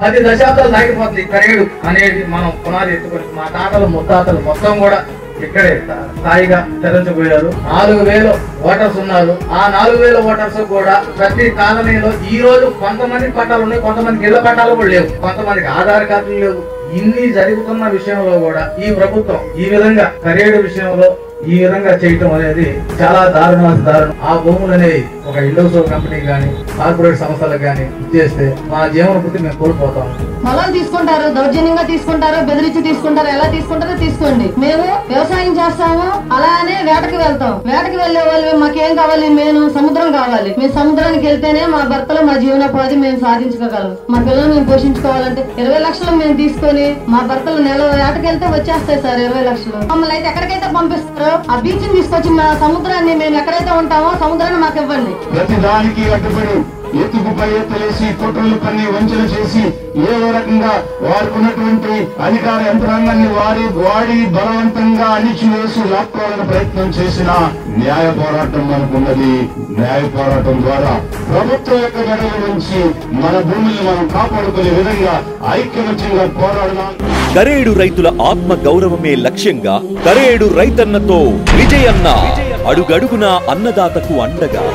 10 దశాబ్దాలు దాటిపోతుంది కరేడు అనేది మనం పునాది ఎత్తుకొని మా తాతలు ముత్తాతలు మొత్తం కూడా ఇక్కడే స్థాయిగా తరలిపోయారు. 4000 ఓటర్స్ ఉన్నారు. ఆ 4000 ఓటర్స్ కూడా ప్రతి కాలనీలో ఈ రోజు కొంతమంది పట్టాలు ఉన్నాయి, కొంతమందికి ఇళ్ల పట్టాలు కూడా లేవు, కొంతమందికి ఆధార్ కార్డులు లేవు. ఇన్ని జరుగుతున్న విషయంలో కూడా ఈ ప్రభుత్వం ఈ విధంగా కరేడు విషయంలో ఈ విధంగా చేయటం అనేది చాలా దారుణం. ఆ భూములని ఒక ఇండోసో కంపెనీ గాని కార్పొరేట్ సంస్థలకు గాని ఇచ్చేస్తే మా జీవన వృత్తి మేము కోల్పోతాం. పొలం తీసుకుంటారు, దౌర్జన్యంగా తీసుకుంటారు, బెదిరించి తీసుకుంటారు. ఎలా తీసుకుంటారో తీసుకోండి. మేము వ్యవసాయం చేస్తాము, అలానే వేటకి వెళ్తాం. వేటకి వెళ్లే వాళ్ళు మాకేం కావాలి? మేము సముద్రం కావాలి. మేము సముద్రానికి వెళ్తేనే మా భర్తలు మా జీవనోపాధి మేము సాధించుకోగలం. మా పిల్లలు మేము పోషించుకోవాలంటే 20 లక్షలు మేము తీసుకొని మా భర్తలు నెల వేటకి వెళ్తే వచ్చేస్తాయి సార్ 20 లక్షలు. మమ్మల్ని అయితే ఎక్కడికైతే పంపిస్తారో ఆ బీచ్ ని తీసుకొచ్చి మా సముద్రాన్ని మేము ఎక్కడైతే ఉంటామో సముద్రాన్ని మాకు ఇవ్వండి. ప్రతిదానికి అడ్డుపడి ఎత్తుకుపై ఎత్తులేసి కుట్రలు పన్ని వంచన చేసి ఏదో రకంగా వారికి ఉన్నటువంటి అధికార యంత్రాంగాన్ని వాడి బలవంతంగా అణిచివేసి లాక్కోవాలని ప్రయత్నం చేసిన న్యాయ పోరాటం మనకున్నది. న్యాయ పోరాటం ద్వారా ప్రభుత్వం యొక్క మెడల నుంచి మన భూముల్ని మనం కాపాడుకునే విధంగా ఐక్యమత్యంగా పోరాడదాం. కరేడు రైతుల ఆత్మ గౌరవమే లక్ష్యంగా కరేడు రైతన్నతో విజయన్న, అడుగడుగునా అన్నదాతకు అండగా.